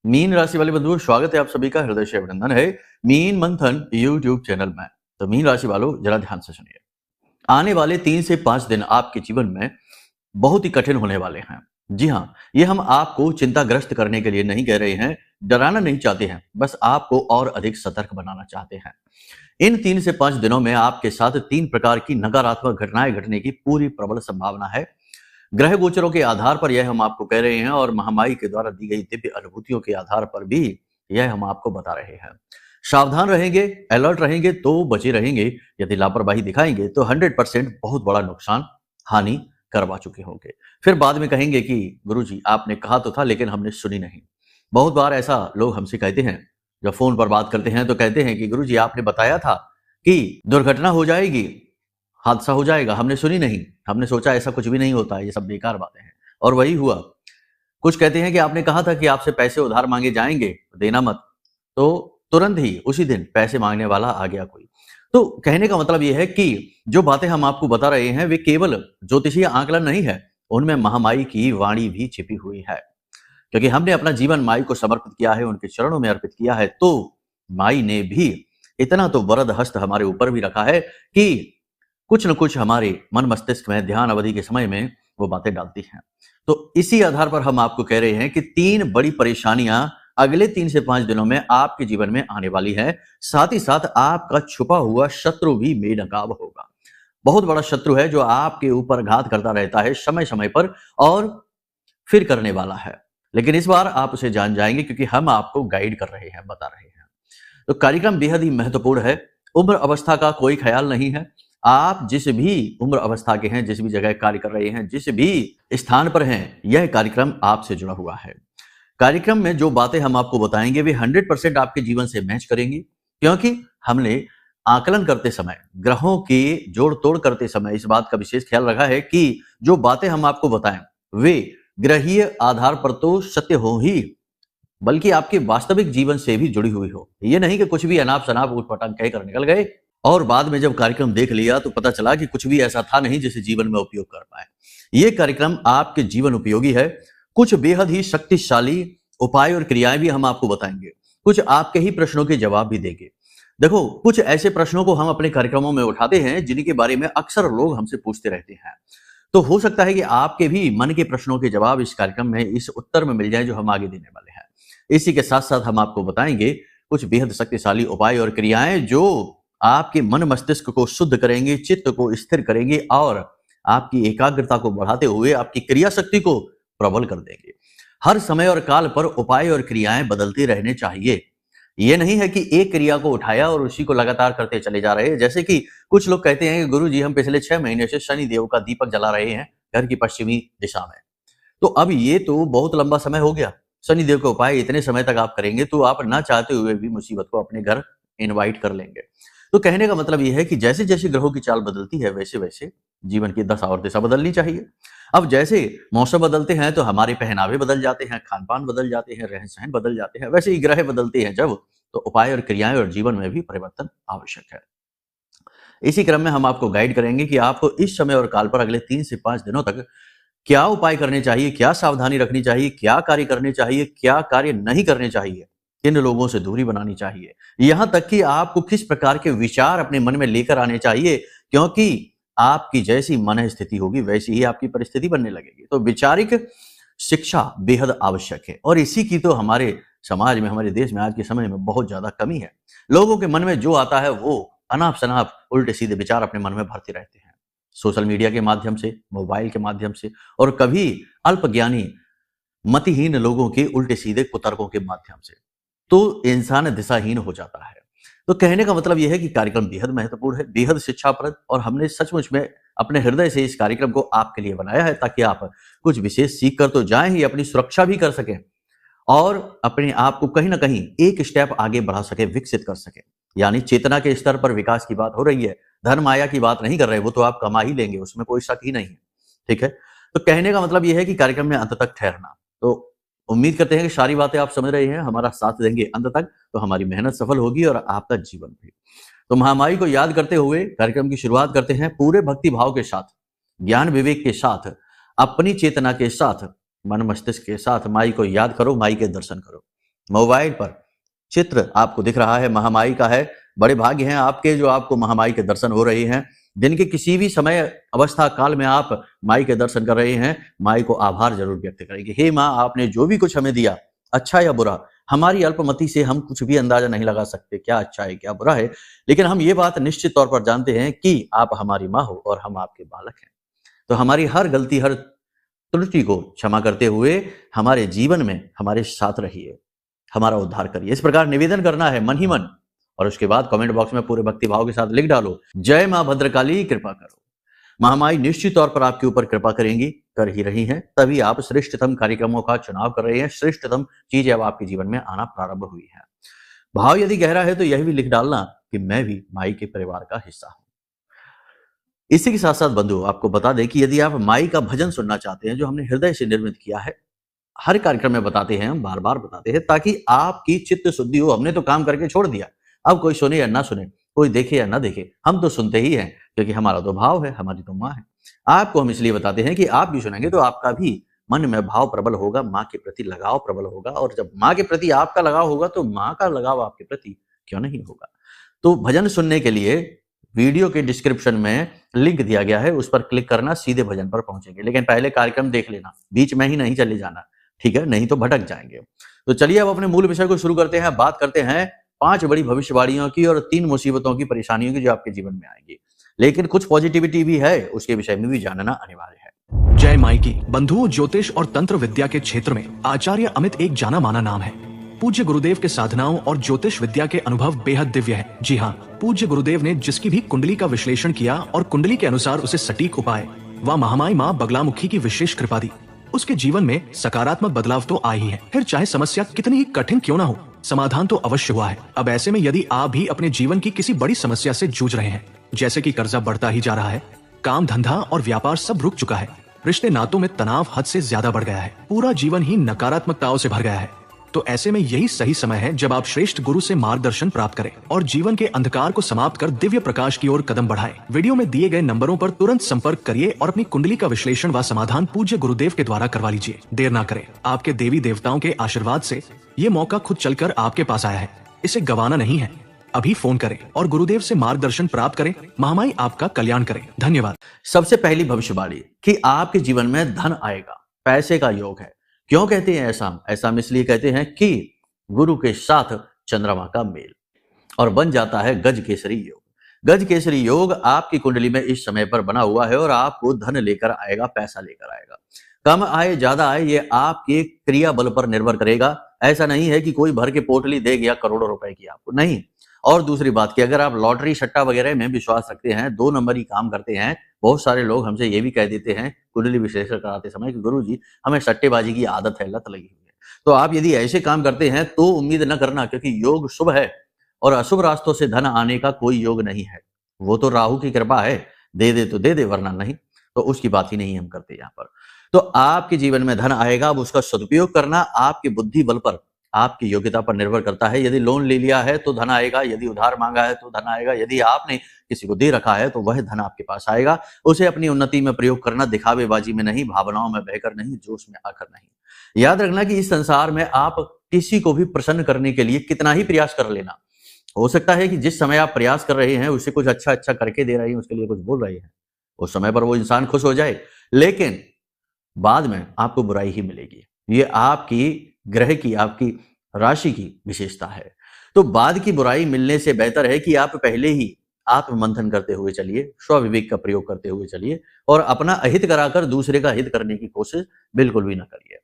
Mean राशि वाले बंधुओं, स्वागत है आप सभी का हृदय से अभिनंदन है मीन मंथन यूट्यूब चैनल में। तो मीन राशि वालों, जरा ध्यान से सुनिए। आने वाले 3 से 5 दिन आपके जीवन में बहुत ही कठिन होने वाले हैं। जी हाँ, ये हम आपको चिंताग्रस्त करने के लिए नहीं कह रहे हैं, डराना नहीं चाहते हैं, बस आपको और अधिक सतर्क बनाना चाहते हैं। इन 3 से 5 दिनों में आपके साथ 3 प्रकार की नकारात्मक घटनाएं घटने की पूरी प्रबल संभावना है। ग्रह गोचरों के आधार पर यह हम आपको कह रहे हैं और महामाई के द्वारा दी गई दिव्य अनुभूतियों के आधार पर भी यह हम आपको बता रहे हैं। सावधान रहेंगे, अलर्ट रहेंगे तो बचे रहेंगे। यदि लापरवाही दिखाएंगे तो 100% बहुत बड़ा नुकसान, हानि करवा चुके होंगे। फिर बाद में कहेंगे कि गुरुजी आपने कहा तो था लेकिन हमने सुनी नहीं। बहुत बार ऐसा लोग हमसे कहते हैं, जब फोन पर बात करते हैं तो कहते हैं कि गुरुजी आपने बताया था कि दुर्घटना हो जाएगी, हादसा हो जाएगा, हमने सुनी नहीं, हमने सोचा ऐसा कुछ भी नहीं होता, ये सब बेकार बातें हैं। और वही हुआ। कुछ कहते हैं कि आपने कहा था कि आपसे पैसे उधार मांगे जाएंगे, देना मत। तो तुरंत ही उसी दिन पैसे मांगने वाला आ गया कोई। तो कहने का मतलब यह है कि जो बातें हम आपको बता रहे हैं वे केवल ज्योतिषीय आंकलन नहीं है, उनमें महामाई की वाणी भी छिपी हुई है। क्योंकि हमने अपना जीवन माई को समर्पित किया है, उनके चरणों में अर्पित किया है, तो माई ने भी इतना तो वरद हस्त हमारे ऊपर भी रखा है कि कुछ न कुछ हमारे मन मस्तिष्क में ध्यान अवधि के समय में वो बातें डालती हैं। तो इसी आधार पर हम आपको कह रहे हैं कि 3 बड़ी परेशानियां अगले 3 से 5 दिनों में आपके जीवन में आने वाली है। साथ ही साथ आपका छुपा हुआ शत्रु भी बेनकाब होगा। बहुत बड़ा शत्रु है जो आपके ऊपर घात करता रहता है समय समय पर और फिर करने वाला है। लेकिन इस बार आप उसे जान जाएंगे क्योंकि हम आपको गाइड कर रहे हैं, बता रहे हैं। तो कार्यक्रम बेहद ही महत्वपूर्ण है। उम्र अवस्था का कोई ख्याल नहीं है। आप जिस भी उम्र अवस्था के हैं, जिस भी जगह कार्य कर रहे हैं, जिस भी स्थान पर हैं, यह कार्यक्रम आपसे जुड़ा हुआ है। कार्यक्रम में जो बातें हम आपको बताएंगे वे 100% आपके जीवन से मैच करेंगी, क्योंकि हमने आकलन करते समय, ग्रहों के जोड़ तोड़ करते समय इस बात का विशेष ख्याल रखा है कि जो बातें हम आपको बताएं वे ग्रहीय आधार पर तो सत्य हो ही, बल्कि आपके वास्तविक जीवन से भी जुड़ी हुई हो। ये नहीं कि कुछ भी अनाप शनाप उठपटांग कहकर निकल गए और बाद में जब कार्यक्रम देख लिया तो पता चला कि कुछ भी ऐसा था नहीं जिसे जीवन में उपयोग कर पाए। ये कार्यक्रम आपके जीवन उपयोगी है। कुछ बेहद ही शक्तिशाली उपाय और क्रियाएं भी हम आपको बताएंगे। कुछ आपके ही प्रश्नों के जवाब भी देंगे। देखो, कुछ ऐसे प्रश्नों को हम अपने कार्यक्रमों में उठाते हैं जिनके बारे में अक्सर लोग हमसे पूछते रहते हैं। तो हो सकता है कि आपके भी मन के प्रश्नों के जवाब इस कार्यक्रम में, इस उत्तर में मिल जाए जो हम आगे देने वाले हैं। इसी के साथ साथ हम आपको बताएंगे कुछ बेहद शक्तिशाली उपाय और क्रियाएं जो आपके मन मस्तिष्क को शुद्ध करेंगे, चित्त को स्थिर करेंगे और आपकी एकाग्रता को बढ़ाते हुए आपकी क्रिया शक्ति को प्रबल कर देंगे। हर समय और काल पर उपाय और क्रियाएं बदलती रहने चाहिए। ये नहीं है कि एक क्रिया को उठाया और उसी को लगातार करते चले जा रहे हैं। जैसे कि कुछ लोग कहते हैं कि गुरुजी हम पिछले 6 महीने से शनि देव का दीपक जला रहे हैं घर की पश्चिमी दिशा में। तो अब ये तो बहुत लंबा समय हो गया। शनि देव का उपाय इतने समय तक आप करेंगे तो आप ना चाहते हुए भी मुसीबत को अपने घर इनवाइट कर लेंगे। तो कहने का मतलब यह है कि जैसे जैसे ग्रहों की चाल बदलती है वैसे वैसे जीवन की दशा और दिशा बदलनी चाहिए। अब जैसे मौसम बदलते हैं तो हमारे पहनावे बदल जाते हैं, खान पान बदल जाते हैं, रहन सहन बदल जाते हैं, वैसे ही ग्रह बदलते हैं जब, तो उपाय और क्रियाएं और जीवन में भी परिवर्तन आवश्यक है। इसी क्रम में हम आपको गाइड करेंगे कि आपको इस समय और काल पर अगले 3 से 5 दिनों तक क्या उपाय करने चाहिए, क्या सावधानी रखनी चाहिए, क्या कार्य करने चाहिए, क्या कार्य नहीं करने चाहिए, किन लोगों से दूरी बनानी चाहिए, यहां तक कि आपको किस प्रकार के विचार अपने मन में लेकर आने चाहिए, क्योंकि आपकी जैसी मन स्थिति होगी वैसी ही आपकी परिस्थिति बनने लगेगी। तो वैचारिक शिक्षा बेहद आवश्यक है और इसी की तो हमारे समाज में, हमारे देश में आज के समय में बहुत ज्यादा कमी है। लोगों के मन में जो आता है वो अनाप शनाप उल्टे सीधे विचार अपने मन में भरते रहते हैं, सोशल मीडिया के माध्यम से, मोबाइल के माध्यम से और कभी अल्पज्ञानी मतिहीन लोगों के उल्टे सीधे कुतर्कों के माध्यम से, तो इंसान दिशाहीन हो जाता है। तो कहने का मतलब यह है कि कार्यक्रम बेहद महत्वपूर्ण है, बेहद शिक्षाप्रद और हमने सचमुच में अपने हृदय से इस कार्यक्रम को आपके लिए बनाया है ताकि आप कुछ विशेष सीख कर तो जाएं ही, अपनी सुरक्षा भी कर सकें और अपने आप को कहीं ना कहीं एक स्टेप आगे बढ़ा सके, विकसित कर सके। यानी चेतना के स्तर पर विकास की बात हो रही है, धर्म माया की बात नहीं कर रहे, वो तो आप कमा ही लेंगे, उसमें कोई शक ही नहीं है। ठीक है, तो कहने का मतलब यह है कि कार्यक्रम में अंत तक ठहरना। तो उम्मीद करते हैं कि सारी बातें आप समझ रहे हैं, हमारा साथ देंगे अंत तक, तो हमारी मेहनत सफल होगी और आपका जीवन भी। तो महामाई को याद करते हुए कार्यक्रम की शुरुआत करते हैं पूरे भक्ति भाव के साथ, ज्ञान विवेक के साथ, अपनी चेतना के साथ, मन मस्तिष्क के साथ। माई को याद करो, माई के दर्शन करो। मोबाइल पर चित्र आपको दिख रहा है, महामाई का है। बड़े भाग्य हैं आपके जो आपको महामाई के दर्शन हो रहे हैं। दिन के किसी भी समय अवस्था काल में आप माई के दर्शन कर रहे हैं, माई को आभार जरूर व्यक्त करेंगे। हे माँ, आपने जो भी कुछ हमें दिया, अच्छा या बुरा, हमारी अल्पमति से हम कुछ भी अंदाजा नहीं लगा सकते क्या अच्छा है क्या बुरा है, लेकिन हम ये बात निश्चित तौर पर जानते हैं कि आप हमारी माँ हो और हम आपके बालक हैं। तो हमारी हर गलती, हर त्रुटि को क्षमा करते हुए हमारे जीवन में हमारे साथ रहिए, हमारा उद्धार करिए। इस प्रकार निवेदन करना है मन ही मन, और उसके बाद कमेंट बॉक्स में पूरे भक्ति भाव के साथ लिख डालो, जय मां भद्रकाली कृपा करो। महामाई निश्चित तौर पर आपके ऊपर कृपा करेंगी, कर ही रही हैं, तभी आप श्रेष्ठतम कार्यक्रमों का चुनाव कर रहे हैं, श्रेष्ठतम चीजें अब आपके जीवन में आना प्रारंभ हुई है। भाव यदि गहरा है तो यह भी लिख डालना कि मैं भी माई के परिवार का हिस्सा हूं। इसी के साथ साथ बंधु आपको बता दें कि यदि आप माई का भजन सुनना चाहते हैं, जो हमने हृदय से निर्मित किया है, हर कार्यक्रम में बताते हैं, हम बार बार बताते हैं, ताकि आपकी चित्त शुद्धि हो। हमने तो काम करके छोड़ दिया, अब कोई सुने या ना सुने, कोई देखे या ना देखे, हम तो सुनते ही हैं, क्योंकि हमारा तो भाव है, हमारी तो माँ है। आपको हम इसलिए बताते हैं कि आप भी सुनेंगे तो आपका भी मन में भाव प्रबल होगा, माँ के प्रति लगाव प्रबल होगा, और जब माँ के प्रति आपका लगाव होगा तो माँ का लगाव आपके प्रति क्यों नहीं होगा। तो भजन सुनने के लिए वीडियो के डिस्क्रिप्शन में लिंक दिया गया है, उस पर क्लिक करना, सीधे भजन पर पहुंचेंगे। लेकिन पहले कार्यक्रम देख लेना, बीच में ही नहीं चले जाना, ठीक है, नहीं तो भटक जाएंगे। तो चलिए अब अपने मूल विषय को शुरू करते हैं। बात करते हैं 5 बड़ी भविष्यवाणियों की और 3 मुसीबतों की, परेशानियों की जो आपके जीवन में आएंगी, लेकिन कुछ पॉजिटिविटी भी है, उसके विषय में भी जानना अनिवार्य है। जय माई की। बंधुओं, ज्योतिष और तंत्र विद्या के क्षेत्र में आचार्य अमित एक जाना माना नाम है। पूज्य गुरुदेव के साधनाओं और ज्योतिष विद्या के अनुभव बेहद दिव्य है। जी हाँ, पूज्य गुरुदेव ने जिसकी भी कुंडली का विश्लेषण किया और कुंडली के अनुसार उसे सटीक उपाय व महामाई माँ बगलामुखी की विशेष कृपा दी, उसके जीवन में सकारात्मक बदलाव तो आए ही है। फिर चाहे समस्या कितनी ही कठिन क्यों ना हो, समाधान तो अवश्य हुआ है। अब ऐसे में यदि आप भी अपने जीवन की किसी बड़ी समस्या से जूझ रहे हैं, जैसे कि कर्जा बढ़ता ही जा रहा है, काम धंधा और व्यापार सब रुक चुका है, रिश्ते नातों में तनाव हद से ज्यादा बढ़ गया है, पूरा जीवन ही नकारात्मकताओं से भर गया है, तो ऐसे में यही सही समय है जब आप श्रेष्ठ गुरु से मार्गदर्शन प्राप्त करें और जीवन के अंधकार को समाप्त कर दिव्य प्रकाश की ओर कदम बढ़ाएं। वीडियो में दिए गए नंबरों पर तुरंत संपर्क करिए और अपनी कुंडली का विश्लेषण व समाधान पूज्य गुरुदेव के द्वारा करवा लीजिए। देर ना करें, आपके देवी देवताओं के आशीर्वाद से ये मौका खुद चलकर आपके पास आया है, इसे गंवाना नहीं है। अभी फोन करें और गुरुदेव से मार्गदर्शन प्राप्त करें। महामाई आपका कल्याण करें। धन्यवाद। सबसे पहली भविष्यवाणी कि आपके जीवन में धन आएगा, पैसे का योग है। क्यों कहते हैं ऐसा? ऐसा हम इसलिए कहते हैं कि गुरु के साथ चंद्रमा का मेल और बन जाता है गज केसरी योग। गज केसरी योग आपकी कुंडली में इस समय पर बना हुआ है और आपको धन लेकर आएगा, पैसा लेकर आएगा। कम आए ज्यादा आए, ये आपके क्रिया बल पर निर्भर करेगा। ऐसा नहीं है कि कोई भर के पोटली दे गया करोड़ों रुपए की आपको, नहीं। और दूसरी बात कि अगर आप लॉटरी सट्टा वगैरह में विश्वास रखते हैं, 2 नंबर ही काम करते हैं, बहुत सारे लोग हमसे ये भी कह देते हैं कुंडली विश्लेषण कराते समय कि गुरुजी हमें सट्टेबाजी की आदत है, लत लगी हुई है। तो आप यदि ऐसे काम करते हैं तो उम्मीद न करना, क्योंकि योग शुभ है और अशुभ रास्तों से धन आने का कोई योग नहीं है। वो तो राहु की कृपा है, दे दे तो दे दे, वरना नहीं। तो उसकी बात ही नहीं हम करते यहाँ पर। तो आपके जीवन में धन आएगा, अब उसका सदुपयोग करना आपकी बुद्धि बल पर, आपकी योग्यता पर निर्भर करता है। यदि लोन ले लिया है तो धन आएगा, यदि उधार मांगा है तो धन आएगा, यदि आपने किसी को दे रखा है तो वह धन आपके पास आएगा। उसे अपनी उन्नति में प्रयोग करना, दिखावेबाजी में नहीं, भावनाओं में बहकर नहीं, जोश में आकर नहीं। याद रखना कि इस संसार में आप किसी को भी प्रसन्न करने के लिए कितना ही प्रयास कर लेना, हो सकता है कि जिस समय आप प्रयास कर रहे हैं उसे कुछ अच्छा अच्छा करके दे रहे हैं, उसके लिए कुछ बोल रहे हैं, उस समय पर वो इंसान खुश हो जाए, लेकिन बाद में आपको बुराई ही मिलेगी। ये आपकी ग्रह की, आपकी राशि की विशेषता है। तो बाद की बुराई मिलने से बेहतर है कि आप पहले ही आत्ममंथन करते हुए चलिए, स्वविवेक का प्रयोग करते हुए चलिए और अपना अहित कराकर दूसरे का हित करने की कोशिश बिल्कुल भी ना करिए।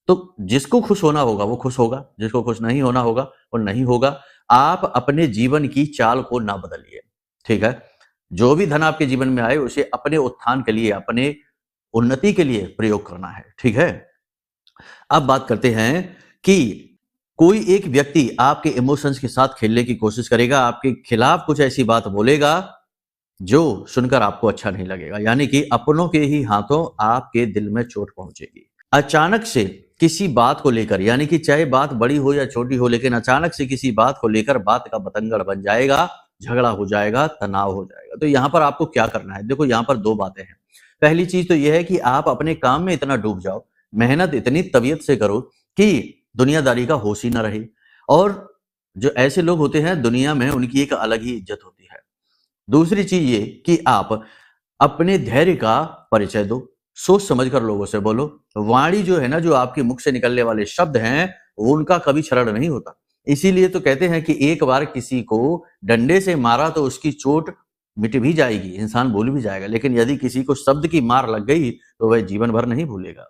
तो जिसको खुश होना होगा वो खुश होगा, जिसको खुश नहीं होना होगा वो नहीं होगा। आप अपने जीवन की चाल को ना बदलिए, ठीक है। जो भी धन आपके जीवन में आए उसे अपने उत्थान के लिए, अपने उन्नति के लिए प्रयोग करना है, ठीक है। अब बात करते हैं कि कोई एक व्यक्ति आपके इमोशंस के साथ खेलने की कोशिश करेगा, आपके खिलाफ कुछ ऐसी बात बोलेगा जो सुनकर आपको अच्छा नहीं लगेगा, यानी कि अपनों के ही हाथों आपके दिल में चोट पहुंचेगी। अचानक से किसी बात को लेकर, यानी कि चाहे बात बड़ी हो या छोटी हो, लेकिन अचानक से किसी बात को लेकर बात का बतंगड़ बन जाएगा, झगड़ा हो जाएगा, तनाव हो जाएगा। तो यहां पर आपको क्या करना है? देखो, यहां पर 2 बातें हैं। पहली चीज तो यह है कि आप अपने काम में इतना डूब जाओ, मेहनत इतनी तबीयत से करो कि दुनियादारी का होश ही ना रहे। और जो ऐसे लोग होते हैं दुनिया में, उनकी एक अलग ही इज्जत होती है। दूसरी चीज ये कि आप अपने धैर्य का परिचय दो, सोच समझकर लोगों से बोलो। वाणी जो है ना, जो आपके मुख से निकलने वाले शब्द हैं, वो उनका कभी क्षरण नहीं होता। इसीलिए तो कहते हैं कि एक बार किसी को डंडे से मारा तो उसकी चोट मिट भी जाएगी, इंसान भूल भी जाएगा, लेकिन यदि किसी को शब्द की मार लग गई तो वह जीवन भर नहीं भूलेगा।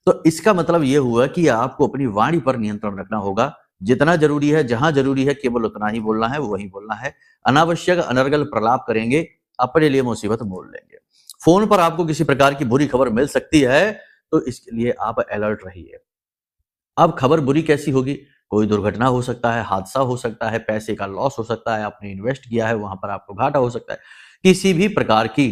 तो इसका मतलब ये हुआ कि आपको अपनी वाणी पर नियंत्रण रखना होगा। जितना जरूरी है, जहां जरूरी है, केवल उतना ही बोलना है, वही बोलना है। अनावश्यक अनर्गल प्रलाप करेंगे, अपने लिए मुसीबत मोल लेंगे। फोन पर आपको किसी प्रकार की बुरी खबर मिल सकती है, तो इसके लिए आप अलर्ट रहिए। अब खबर बुरी कैसी होगी? कोई दुर्घटना हो सकता है, हादसा हो सकता है, पैसे का लॉस हो सकता है, आपने इन्वेस्ट किया है वहां पर आपको घाटा हो सकता है। किसी भी प्रकार की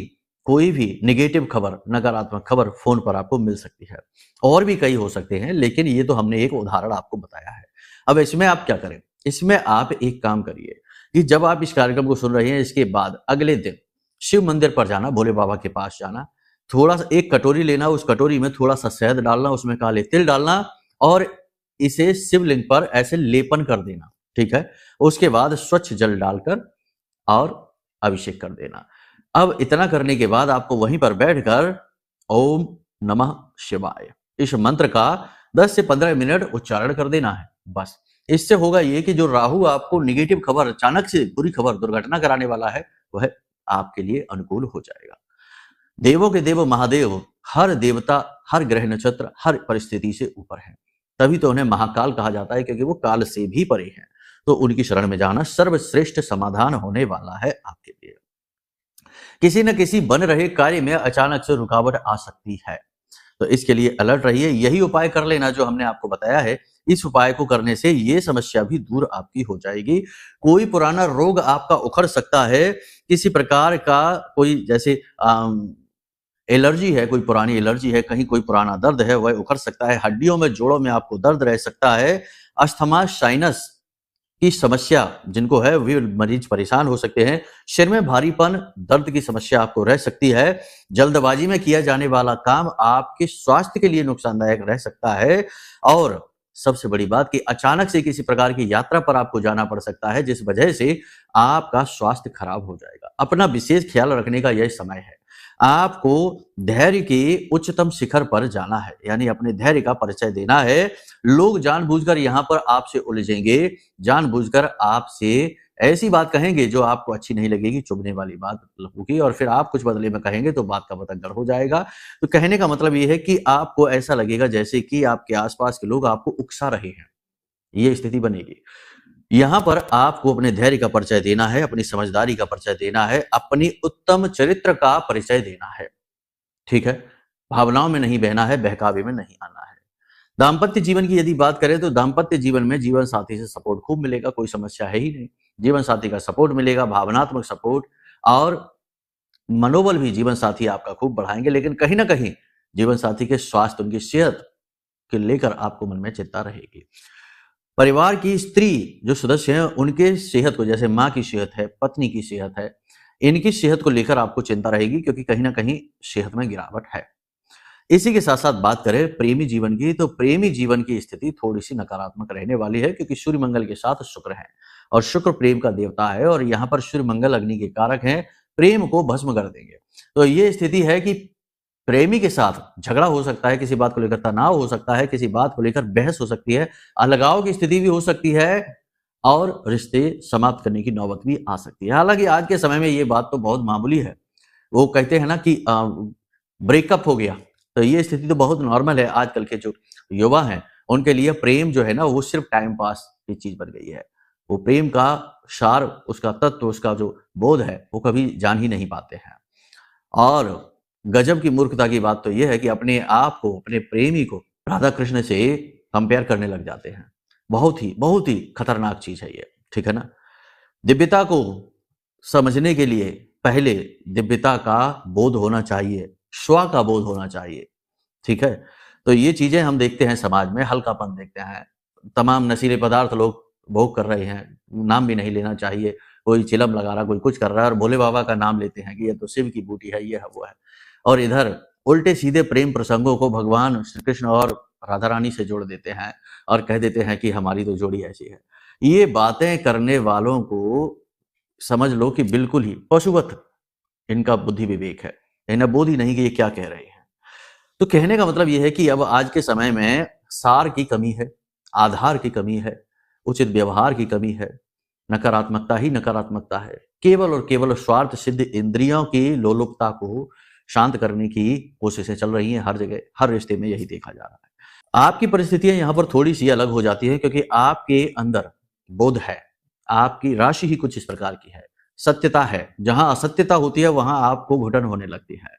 कोई भी नेगेटिव खबर, नकारात्मक खबर फोन पर आपको मिल सकती है। और भी कई हो सकते हैं, लेकिन ये तो हमने एक उदाहरण आपको बताया है। अब इसमें आप क्या करें? इसमें आप एक काम करिए कि जब आप इस कार्यक्रम को सुन रहे हैं, इसके बाद अगले दिन शिव मंदिर पर जाना, भोले बाबा के पास जाना, थोड़ा सा एक कटोरी लेना, उस कटोरी में थोड़ा सा शहद डालना, उसमें काले तिल डालना और इसे शिवलिंग पर ऐसे लेपन कर देना, ठीक है। उसके बाद स्वच्छ जल डालकर और अभिषेक कर देना। अब इतना करने के बाद आपको वहीं पर बैठकर ओम नमः शिवाय इस मंत्र का 10 से 15 मिनट उच्चारण कर देना है, बस। इससे होगा ये कि जो राहु आपको नेगेटिव खबर, अचानक से बुरी खबर, दुर्घटना कराने वाला है, वह आपके लिए अनुकूल हो जाएगा। देवों के देव महादेव, हर देवता, हर ग्रह नक्षत्र, हर परिस्थिति से ऊपर है। तभी तो उन्हें महाकाल कहा जाता है, क्योंकि वो काल से भी परे हैं। तो उनकी शरण में जाना सर्वश्रेष्ठ समाधान होने वाला है आपके लिए। किसी न किसी बन रहे कार्य में अचानक से रुकावट आ सकती है, तो इसके लिए अलर्ट रहिए। यही उपाय कर लेना जो हमने आपको बताया है। इस उपाय को करने से ये समस्या भी दूर आपकी हो जाएगी। कोई पुराना रोग आपका उखड़ सकता है, किसी प्रकार का कोई जैसे एलर्जी है, कोई पुरानी एलर्जी है, कहीं कोई पुराना दर्द है, वह उखड़ सकता है। हड्डियों में, जोड़ों में आपको दर्द रह सकता है। अस्थमा, साइनस की समस्या जिनको है, वे मरीज परेशान हो सकते हैं। सिर में भारीपन, दर्द की समस्या आपको रह सकती है। जल्दबाजी में किया जाने वाला काम आपके स्वास्थ्य के लिए नुकसानदायक रह सकता है। और सबसे बड़ी बात कि अचानक से किसी प्रकार की यात्रा पर आपको जाना पड़ सकता है, जिस वजह से आपका स्वास्थ्य खराब हो जाएगा। अपना विशेष ख्याल रखने का यह समय है। आपको धैर्य के उच्चतम शिखर पर जाना है, यानी अपने धैर्य का परिचय देना है। लोग जानबूझकर यहाँ पर आपसे उलझेंगे, जानबूझकर आपसे ऐसी बात कहेंगे जो आपको अच्छी नहीं लगेगी, चुभने वाली बात होगी, और फिर आप कुछ बदले में कहेंगे तो बात का बतंगड़ हो जाएगा। तो कहने का मतलब ये है कि आपको ऐसा लगेगा जैसे कि आपके आसपास के लोग आपको उकसा रहे हैं, ये स्थिति बनेगी। यहाँ पर आपको अपने धैर्य का परिचय देना है, अपनी समझदारी का परिचय देना है, अपनी उत्तम चरित्र का परिचय देना है, ठीक है। भावनाओं में नहीं बहना है, बहकावे में नहीं आना है। दाम्पत्य जीवन की यदि बात करें तो दाम्पत्य जीवन में जीवन साथी से सपोर्ट खूब मिलेगा, कोई समस्या है ही नहीं। जीवन साथी का सपोर्ट मिलेगा, भावनात्मक सपोर्ट, और मनोबल भी जीवन साथी आपका खूब बढ़ाएंगे। लेकिन कहीं ना कहीं जीवन साथी के स्वास्थ्य, उनकी सेहत के लेकर आपको मन में चिंता रहेगी। परिवार की स्त्री जो सदस्य हैं, उनके सेहत को, जैसे माँ की सेहत है, पत्नी की सेहत है, इनकी सेहत को लेकर आपको चिंता रहेगी, क्योंकि कहीं ना कहीं सेहत में गिरावट है। इसी के साथ साथ बात करें प्रेमी जीवन की, तो प्रेमी जीवन की स्थिति थोड़ी सी नकारात्मक रहने वाली है, क्योंकि सूर्य मंगल के साथ शुक्र है, और शुक्र प्रेम का देवता है, और यहाँ पर सूर्य मंगल अग्नि के कारक हैं, प्रेम को भस्म कर देंगे। तो ये स्थिति है कि प्रेमी के साथ झगड़ा हो सकता है, किसी बात को लेकर तनाव हो सकता है, किसी बात को लेकर बहस हो सकती है, अलगाव की स्थिति भी हो सकती है, और रिश्ते समाप्त करने की नौबत भी आ सकती है। हालांकि आज के समय में ये बात तो बहुत मामूली है। वो कहते हैं ना कि ब्रेकअप हो गया, तो ये स्थिति तो बहुत नॉर्मल है। आजकल के जो युवा हैं, उनके लिए प्रेम जो है ना, वो सिर्फ टाइम पास की चीज बन गई है। वो प्रेम का सार, उसका तत्व, उसका जो बोध है, वो कभी जान ही नहीं पाते हैं। और गजब की मूर्खता की बात तो यह है कि अपने आप को, अपने प्रेमी को राधा कृष्ण से कंपेयर करने लग जाते हैं। बहुत ही खतरनाक चीज है ये, ठीक है ना। दिव्यता को समझने के लिए पहले दिव्यता का बोध होना चाहिए, स्व का बोध होना चाहिए, ठीक है। तो ये चीजें हम देखते हैं समाज में, हल्कापन देखते हैं, तमाम नशीले पदार्थ लोग भोग कर रहे हैं, नाम भी नहीं लेना चाहिए। कोई चिलम लगा रहा, कोई कुछ कर रहा है, और भोले बाबा का नाम लेते हैं कि ये तो शिव की बूटी है, ये है वो है। और इधर उल्टे सीधे प्रेम प्रसंगों को भगवान श्री कृष्ण और राधा रानी से जोड़ देते हैं और कह देते हैं कि हमारी तो जोड़ी ऐसी है। ये बातें करने वालों को समझ लो कि बिल्कुल ही पशुवत इनका बुद्धि विवेक है, इन्हें बोध ही नहीं कि ये क्या कह रहे हैं। तो कहने का मतलब ये है कि अब आज के समय में सार की कमी है, आधार की कमी है, उचित व्यवहार की कमी है, नकारात्मकता ही नकारात्मकता है। केवल और केवल स्वार्थ सिद्ध इंद्रियों की लोलुपता को शांत करने की कोशिशें चल रही हैं हर जगह, हर रिश्ते में यही देखा जा रहा है। आपकी परिस्थितियां यहां पर थोड़ी सी अलग हो जाती है क्योंकि आपके अंदर बोध है, आपकी राशि ही कुछ इस प्रकार की है, सत्यता है। जहां असत्यता होती है वहां आपको घुटन होने लगती है,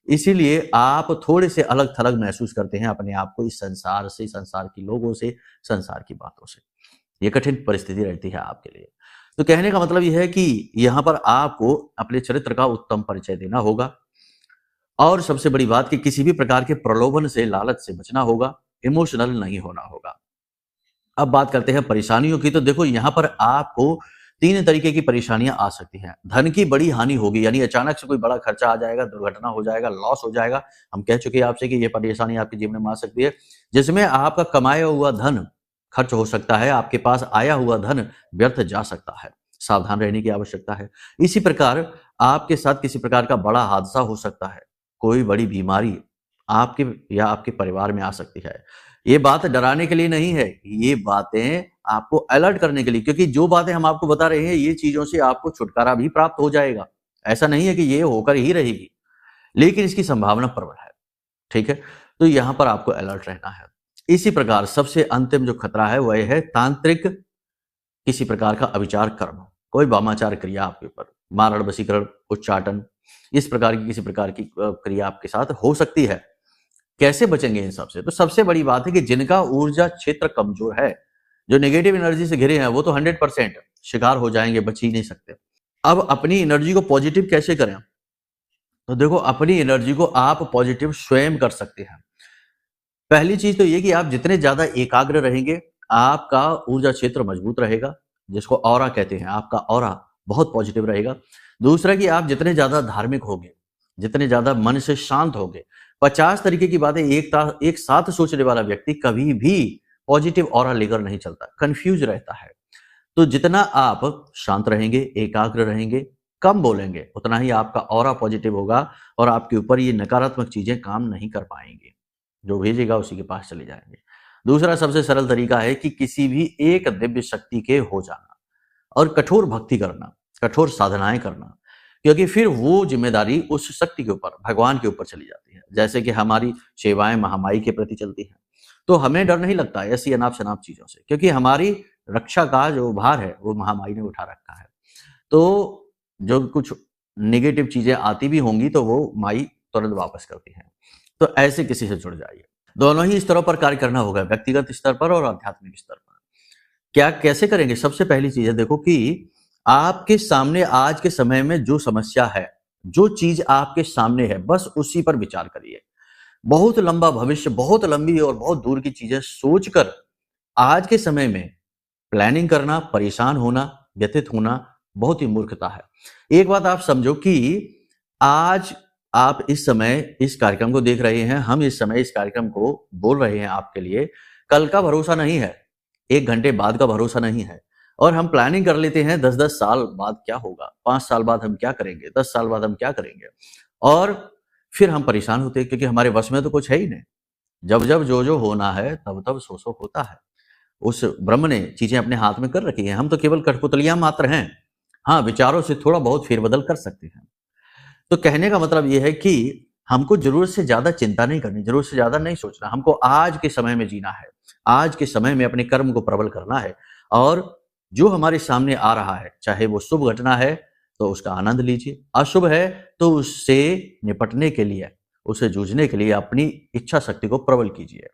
इसीलिए आप थोड़े से अलग थलग महसूस करते हैं अपने आप को इस संसार से, संसार के लोगों से, संसार की बातों से। ये कठिन परिस्थिति रहती है आपके लिए। तो कहने का मतलब यह है कि यहां पर आपको अपने चरित्र का उत्तम परिचय देना होगा और सबसे बड़ी बात कि किसी भी प्रकार के प्रलोभन से, लालच से बचना होगा, इमोशनल नहीं होना होगा। अब बात करते हैं परेशानियों की। तो देखो यहां पर आपको 3 तरीके की परेशानियां आ सकती हैं। धन की बड़ी हानि होगी, यानी अचानक से कोई बड़ा खर्चा आ जाएगा, दुर्घटना हो जाएगा, लॉस हो जाएगा। हम कह चुके हैं आपसे कि ये परेशानी आपके जीवन में आ सकती है, जिसमें आपका कमाया हुआ धन खर्च हो सकता है, आपके पास आया हुआ धन व्यर्थ जा सकता है। सावधान रहने की आवश्यकता है। इसी प्रकार आपके साथ किसी प्रकार का बड़ा हादसा हो सकता है, कोई बड़ी बीमारी आपके या आपके परिवार में आ सकती है। ये बात डराने के लिए नहीं है, ये बातें आपको अलर्ट करने के लिए, क्योंकि जो बातें हम आपको बता रहे हैं ये चीजों से आपको छुटकारा भी प्राप्त हो जाएगा। ऐसा नहीं है कि ये होकर ही रहेगी, लेकिन इसकी संभावना प्रबल है। ठीक है, तो यहां पर आपको अलर्ट रहना है। इसी प्रकार सबसे अंतिम जो खतरा है वह है तांत्रिक किसी प्रकार का अविचार कर्म, कोई वामाचार क्रिया आपके ऊपर, मारण, वशीकरण, उच्चाटन, इस प्रकार की किसी प्रकार की क्रिया आपके साथ हो सकती है। कैसे बचेंगे इन सब से? तो सबसे बड़ी बात है कि जिनका ऊर्जा क्षेत्र कमजोर है, जो नेगेटिव एनर्जी से घिरे हैं, वो तो 100% शिकार हो जाएंगे, बच ही नहीं सकते। अब अपनी एनर्जी को पॉजिटिव कैसे करें? तो देखो अपनी एनर्जी को आप पॉजिटिव स्वयं कर सकते हैं। पहली चीज तो ये कि आप जितने ज्यादा एकाग्र रहेंगे, आपका ऊर्जा क्षेत्र मजबूत रहेगा, जिसको ऑरा कहते हैं, आपका ऑरा बहुत पॉजिटिव रहेगा। दूसरा कि आप जितने ज्यादा धार्मिक होंगे, जितने ज्यादा मन से शांत होंगे, 50 तरीके की बातें एक साथ सोचने वाला व्यक्ति कभी भी पॉजिटिव ऑरा लेकर नहीं चलता, कंफ्यूज रहता है। तो जितना आप शांत रहेंगे, एकाग्र रहेंगे, कम बोलेंगे, उतना ही आपका ऑरा पॉजिटिव होगा और आपके ऊपर ये नकारात्मक चीजें काम नहीं कर पाएंगी। जो भेजेगा उसी के पास चले जाएंगे। दूसरा सबसे सरल तरीका है कि किसी भी एक दिव्य शक्ति के हो जाना और कठोर भक्ति करना, कठोर साधनाएं करना, क्योंकि फिर वो जिम्मेदारी उस शक्ति के ऊपर, भगवान के ऊपर चली जाती है। जैसे कि हमारी सेवाएं महामाई के प्रति चलती हैं, तो हमें डर नहीं लगता ऐसी अनाप शनाप चीजों से, क्योंकि हमारी रक्षा का जो भार है वो महामाई ने उठा रखा है। तो जो कुछ नेगेटिव चीजें आती भी होंगी तो वो माई तुरंत वापस करती है। तो ऐसे किसी से जुड़ जाइए। दोनों ही स्तरों पर कार्य करना होगा, व्यक्तिगत स्तर पर और आध्यात्मिक स्तर पर। क्या कैसे करेंगे? सबसे पहली चीज है, देखो कि आपके सामने आज के समय में जो समस्या है, जो चीज आपके सामने है, बस उसी पर विचार करिए। बहुत लंबा भविष्य, बहुत लंबी और बहुत दूर की चीजें सोचकर आज के समय में प्लानिंग करना, परेशान होना, व्यथित होना बहुत ही मूर्खता है। एक बात आप समझो कि आज आप इस समय इस कार्यक्रम को देख रहे हैं, हम इस समय इस कार्यक्रम को बोल रहे हैं आपके लिए, कल का भरोसा नहीं है, 1 घंटे बाद का भरोसा नहीं है। और हम प्लानिंग कर लेते हैं 10-10 साल बाद क्या होगा, 5 साल बाद हम क्या करेंगे, 10 साल बाद हम क्या करेंगे, और फिर हम परेशान होते हैं क्योंकि हमारे वश में तो कुछ है ही नहीं। जब जब जो जो होना है तब तब सो सो होता है। उस ब्रह्म ने चीजें अपने हाथ में कर रखी हैं, हम तो केवल कठपुतलियां मात्र हैं। हाँ, विचारों से थोड़ा बहुत फेरबदल कर सकते हैं। तो कहने का मतलब यह है कि हमको जरूरत से ज्यादा चिंता नहीं करनी, जरूरत से ज्यादा नहीं सोचना, हमको आज के समय में जीना है, आज के समय में अपने कर्म को प्रबल करना है। और जो हमारे सामने आ रहा है, चाहे वो शुभ घटना है तो उसका आनंद लीजिए, अशुभ है तो उससे निपटने के लिए, उसे जूझने के लिए अपनी इच्छा शक्ति को प्रबल कीजिए।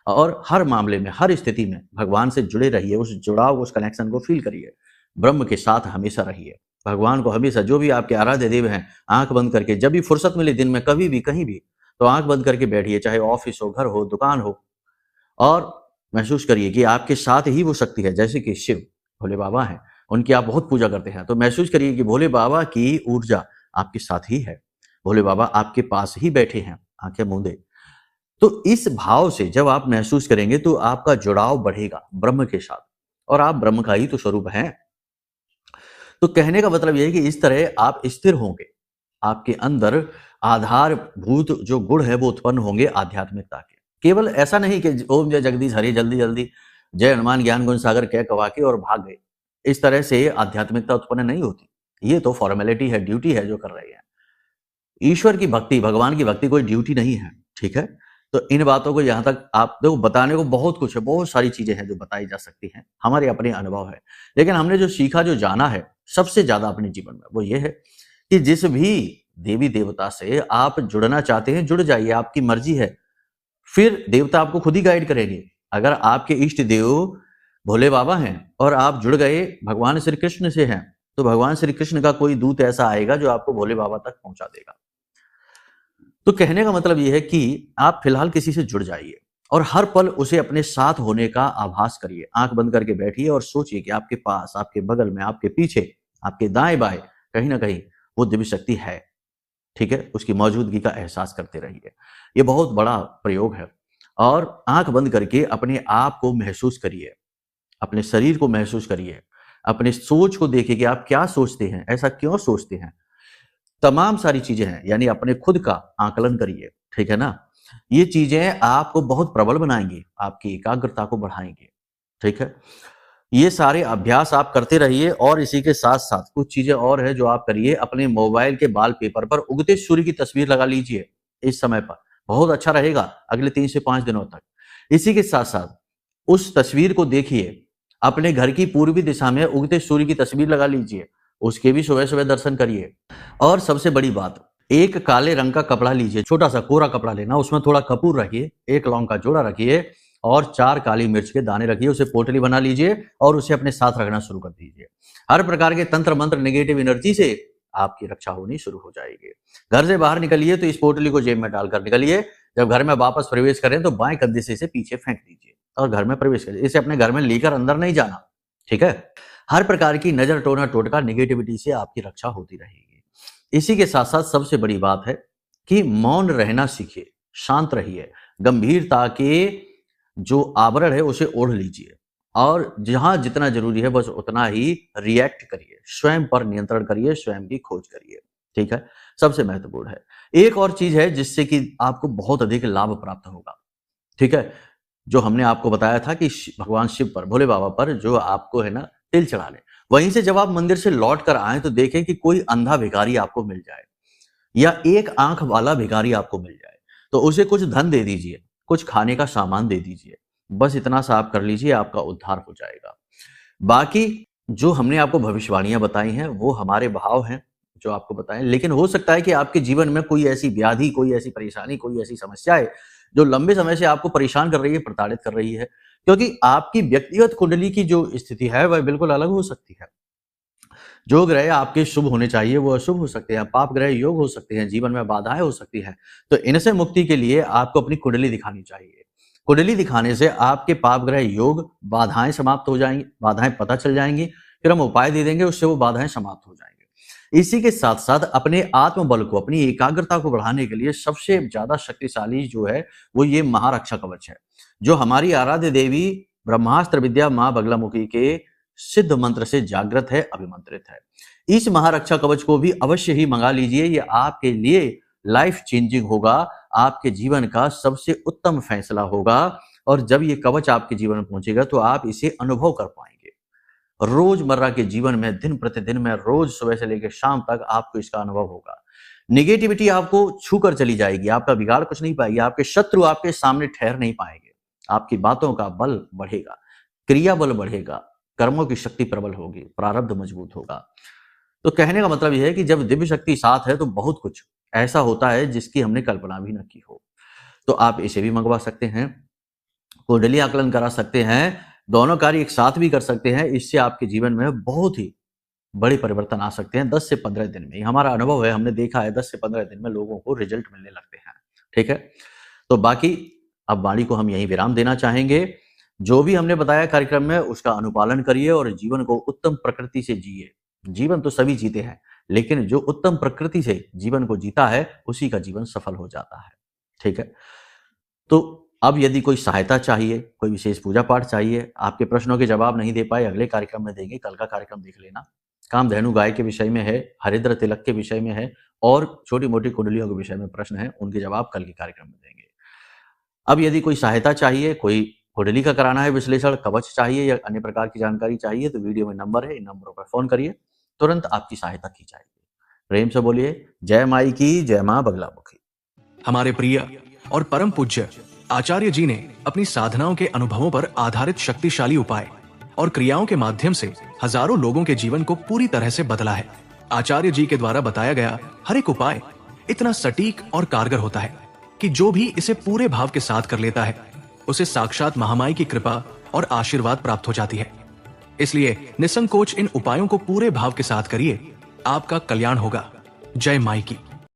और हर मामले में, हर स्थिति में भगवान से जुड़े रहिए, उस जुड़ाव, उस कनेक्शन को फील करिए। ब्रह्म के साथ हमेशा रहिए, भगवान को हमेशा, जो भी आपके आराध्य देव हैं, आंख बंद करके जब भी फुर्सत मिले दिन में, कभी भी कहीं भी, तो आंख बंद करके बैठिए, चाहे ऑफिस हो, घर हो, दुकान हो, और महसूस करिए कि आपके साथ ही वो शक्ति है। जैसे कि शिव भोले बाबा हैं, उनकी आप बहुत पूजा करते हैं, तो महसूस करिए कि भोले बाबा की ऊर्जा आपके साथ ही है, भोले बाबा आपके पास ही बैठे हैं, आंखें मूंदे। तो इस भाव से जब आप महसूस करेंगे तो आपका जुड़ाव बढ़ेगा ब्रह्म के साथ, और आप ब्रह्म का ही तो स्वरूप हैं। तो कहने का मतलब यह है कि इस तरह आप स्थिर होंगे, आपके अंदर आधारभूत जो गुण है वो उत्पन्न होंगे आध्यात्मिकता के। केवल ऐसा नहीं कि ओम जय जगदीश हरि जल्दी जल्दी जय हनुमान ज्ञान गुण सागर कह कवा के और भाग गए, इस तरह से आध्यात्मिकता उत्पन्न नहीं होती। ये तो फॉर्मेलिटी है, ड्यूटी है जो कर रहे हैं। ईश्वर की भक्ति, भगवान की भक्ति कोई ड्यूटी नहीं है, ठीक है। तो इन बातों को यहाँ तक आप देखो, बताने को बहुत कुछ है, बहुत सारी चीजें हैं जो बताई जा सकती हैं, हमारे अपने अनुभव है। लेकिन हमने जो सीखा, जो जाना है सबसे ज्यादा अपने जीवन में, वो ये है कि जिस भी देवी देवता से आप जुड़ना चाहते हैं जुड़ जाइए, आपकी मर्जी है। फिर देवता आपको खुद ही गाइड करेंगे। अगर आपके इष्ट देव भोले बाबा हैं और आप जुड़ गए भगवान श्री कृष्ण से हैं, तो भगवान श्री कृष्ण का कोई दूत ऐसा आएगा जो आपको भोले बाबा तक पहुंचा देगा। तो कहने का मतलब यह है कि आप फिलहाल किसी से जुड़ जाइए और हर पल उसे अपने साथ होने का आभास करिए। आंख बंद करके बैठिए और सोचिए कि आपके पास, आपके बगल में, आपके पीछे, आपके दाएं बाएं कहीं ना कहीं वो दिव्य शक्ति है, ठीक है। उसकी मौजूदगी का एहसास करते रहिए। ये बहुत बड़ा प्रयोग है। और आंख बंद करके अपने आप को महसूस करिए, अपने शरीर को महसूस करिए, अपने सोच को देखिए कि आप क्या सोचते हैं, ऐसा क्यों सोचते हैं। तमाम सारी चीजें हैं, यानी अपने खुद का आकलन करिए, ठीक है ना। ये चीजें आपको बहुत प्रबल बनाएंगी, आपकी एकाग्रता को बढ़ाएंगे, ठीक है। ये सारे अभ्यास आप करते रहिए। और इसी के साथ साथ कुछ चीजें और है जो आप करिए। अपने मोबाइल के वॉलपेपर पर उगते सूर्य की तस्वीर लगा लीजिए इस समय पर, बहुत अच्छा रहेगा अगले 3 से 5 दिनों तक। इसी के साथ साथ उस तस्वीर को देखिए, अपने घर की पूर्वी दिशा में उगते सूर्य की तस्वीर लगा लीजिए, उसके भी सुबह सुबह दर्शन करिए। और सबसे बड़ी बात, एक काले रंग का कपड़ा लीजिए, छोटा सा कोरा कपड़ा लेना, उसमें थोड़ा कपूर रखिए, एक लौंग का जोड़ा रखिए और 4 काली मिर्च के दाने रखिए, उसे पोटली बना लीजिए और उसे अपने साथ रखना शुरू कर दीजिए। हर प्रकार के तंत्र मंत्र नेगेटिव एनर्जी से आपकी रक्षा होनी शुरू हो जाएगी। घर से बाहर निकलिए तो इस पोटली को जेब में डालकर निकलिए। जब घर में वापस प्रवेश करें तो बाएं कंधे से इसे पीछे फेंक दीजिए और घर में प्रवेश करिए। इसे अपने घर में लेकर अंदर नहीं जाना, ठीक है। हर प्रकार की नजर, टोना, टोटका, नेगेटिविटी से आपकी रक्षा होती रहेगी। इसी के साथ साथ सबसे बड़ी बात है कि मौन रहना सीखिए, शांत रहिए, गंभीरता के जो आवरण है उसे ओढ़ लीजिए और जहां जितना जरूरी है बस उतना ही रिएक्ट करिए, स्वयं पर नियंत्रण करिए, स्वयं की खोज करिए, ठीक है। सबसे महत्वपूर्ण है। एक और चीज है जिससे कि आपको बहुत अधिक लाभ प्राप्त होगा, ठीक है। जो हमने आपको बताया था कि भगवान शिव पर, भोले बाबा पर जो आपको है ना तिल चढ़ा ले, वहीं से जब आप मंदिर से लौट कर आए तो देखें कि कोई अंधा भिखारी आपको मिल जाए या एक आंख वाला भिखारी आपको मिल जाए, तो उसे कुछ धन दे दीजिए, कुछ खाने का सामान दे दीजिए। बस इतना सा आप कर लीजिए, आपका उद्धार हो जाएगा। बाकी जो हमने आपको भविष्यवाणियां बताई हैं वो हमारे भाव हैं जो आपको बताएं, लेकिन हो सकता है कि आपके जीवन में कोई ऐसी व्याधि, कोई ऐसी परेशानी, कोई ऐसी समस्या है जो लंबे समय से आपको परेशान कर रही है, प्रताड़ित कर रही है। क्योंकि आपकी व्यक्तिगत कुंडली की जो स्थिति है वह बिल्कुल अलग हो सकती है। जो ग्रह आपके शुभ होने चाहिए वो अशुभ हो सकते हैं, पाप ग्रह योग हो सकते हैं, जीवन में बाधाएं हो सकती हैं। तो इनसे मुक्ति के लिए आपको अपनी कुंडली दिखानी चाहिए। कुंडली दिखाने से आपके पाप ग्रह योग, बाधाएं समाप्त हो जाएंगी, बाधाएं पता चल जाएंगी, फिर हम उपाय दे देंगे, उससे वो बाधाएं समाप्त हो जाएंगी। इसी के साथ साथ अपने आत्मबल को, अपनी एकाग्रता को बढ़ाने के लिए सबसे ज्यादा शक्तिशाली जो है वो ये महारक्षा कवच है, जो हमारी आराध्य देवी ब्रह्मास्त्र विद्या मां बगलामुखी के सिद्ध मंत्र से जागृत है, अभिमंत्रित है। इस महारक्षा कवच को भी अवश्य ही मंगा लीजिए, ये आपके लिए लाइफ चेंजिंग होगा, आपके जीवन का सबसे उत्तम फैसला होगा। और जब ये कवच आपके जीवन में पहुंचेगा तो आप इसे अनुभव कर पाएंगे रोजमर्रा के जीवन में, दिन प्रतिदिन में, रोज सुबह से लेकर शाम तक आपको इसका अनुभव होगा। निगेटिविटी आपको छू कर चली जाएगी, आपका बिगाड़ कुछ नहीं पाएगी, आपके शत्रु आपके सामने ठहर नहीं पाएंगे, आपकी बातों का बल बढ़ेगा, क्रिया बल बढ़ेगा, कर्मों की शक्ति प्रबल होगी, प्रारब्ध मजबूत होगा। तो कहने का मतलब यह है कि जब दिव्य शक्ति साथ है तो बहुत कुछ ऐसा होता है जिसकी हमने कल्पना भी न की हो। तो आप इसे भी मंगवा सकते हैं, कुंडली आकलन करा सकते हैं, दोनों कार्य एक साथ भी कर सकते हैं। इससे आपके जीवन में बहुत ही बड़े परिवर्तन आ सकते हैं 10 से 15 दिन में। हमारा अनुभव है, हमने देखा है 10 से 15 दिन में लोगों को रिजल्ट मिलने लगते हैं, ठीक है। तो बाकी अब वाणी को हम यहीं विराम देना चाहेंगे। जो भी हमने बताया कार्यक्रम में उसका अनुपालन करिए और जीवन को उत्तम प्रकृति से जिए। जीवन तो सभी जीते हैं, लेकिन जो उत्तम प्रकृति से जीवन को जीता है उसी का जीवन सफल हो जाता है, ठीक है। तो अब यदि कोई सहायता चाहिए, कोई विशेष पूजा पाठ चाहिए, आपके प्रश्नों के जवाब नहीं दे पाए, अगले कार्यक्रम में देंगे, कल का कार्यक्रम देख लेना। कामधेनु गाय के विषय में है, हरिद्र तिलक के विषय में है और छोटी-मोटी कुंडलियों के विषय में प्रश्न है, उनके जवाब कल के कार्यक्रम में देंगे। अब यदि कोई सहायता चाहिए, कोई कुंडली का कराना है विश्लेषण, कवच चाहिए या अन्य प्रकार की जानकारी चाहिए, तो वीडियो में नंबर है, इन नंबरों पर फ़ोन करिए, तुरंत आपकी सहायता की जाएगी। प्रेम से बोलिए, जय माई की, जय माँ बगलामुखी। हमारे प्रिय और परम पूज्य आचार्य जी ने अपनी साधनाओं के अनुभवों पर आधारित शक्तिशाली उपाय और क्रियाओं के माध्यम से हजारों लोगों के जीवन को पूरी तरह से बदला है। आचार्य जी के द्वारा बताया गया हर एक उपाय इतना सटीक और कारगर होता है कि जो भी इसे पूरे भाव के साथ कर लेता है, उसे साक्षात महामाई की कृपा और आशीर्वाद प्राप्त हो जाती है। इसलिए निसंकोच इन उपायों को पूरे भाव के साथ करिए, आपका कल्याण होगा। जय माई की।